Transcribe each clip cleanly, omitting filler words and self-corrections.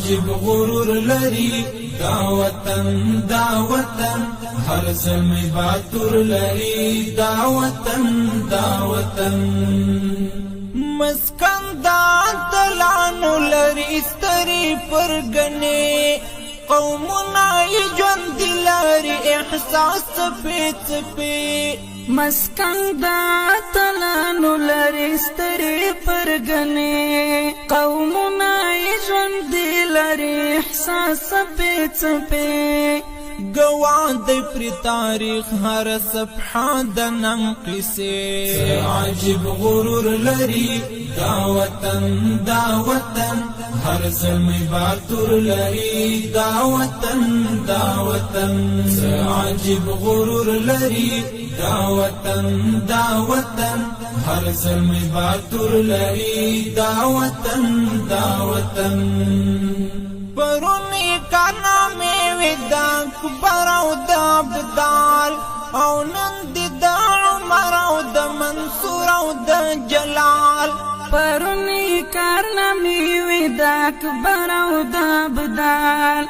عجب غرور لري دا وطن هر زلمی باتور لري دا وطن مسکن دا اتلانو لري ستري پرگنه قومنا ژوند لري احساس څپې څپې مسکن دا اتلانو لري ستري پرگنه قومنا ژوند لري احساس څپې څپې گوان دی پر تاریخ هر صفحه د نم قصه عجب غرور لري دا وطن هر زلمی باتور لري دا وطن عجب غرور لري دا وطن هر زلمی باتور لري دا وطن پرونی کانا میں دا کبر او دا بدال او نند دا عمر او دا منصور او دا جلال پرونی کانا میں دا کبر او دا بدال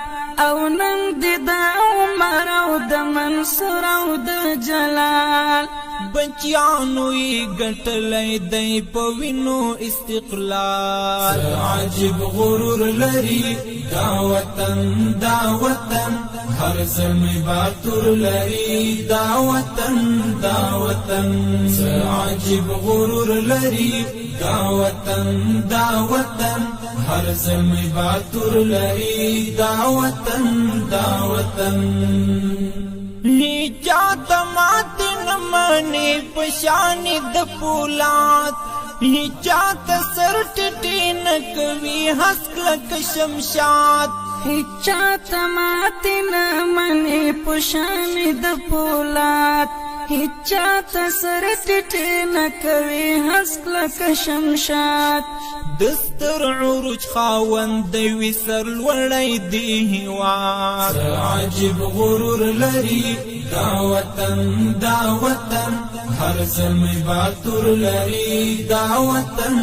او نند دا عمر او دا منصور او دا جلال بچیانو ی گٹلی دی پوینو استقلال عجب غرور لري دا وطن هر زلمی باتور لري دا وطن عجب غرور لري دا وطن هر زلمی باتور لري دا وطن هیچا تمات نمانی پشانی د پولاد هیچا تسر ټټی نکوي حسک شمشاد هیچا تمات نمانی پشانی د پولاد هیچا تسر ټټی نکوي حسک شمشاد دستر عروج خاوند دی وسر لوړی دی هواد عجب غرور لري دا وطن هر زلمی باتور لري دا وطن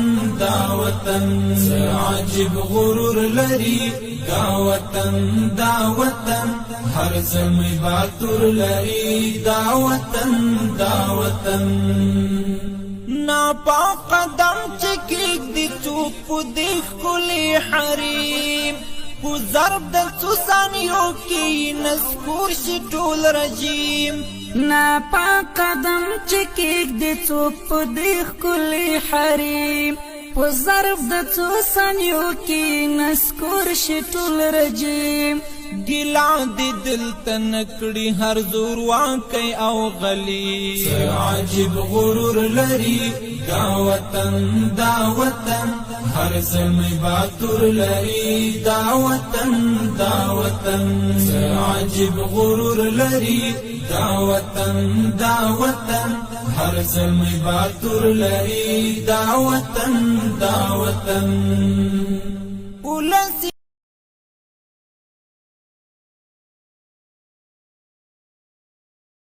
عجب غرور لري دا وطن هر زلمی باتور لري دا وطن نا پا قدم چکیگ دی چوپ دی خلی حریم پو ضرب د سوسانیو کی نسکور شی ټول رجیم نا پا قدم چکیگ دی چوپ دی خلی حریم پو ضرب د سوسانیو کی نسکور شی ټول رجیم گلا دی دل تنکڑی ہر زور واقعی او غلی عجب غرور لري دا وطن ہر زلمی باتور لري دا وطن عجب غرور لري دا وطن ہر زلمی باتور لري دا وطن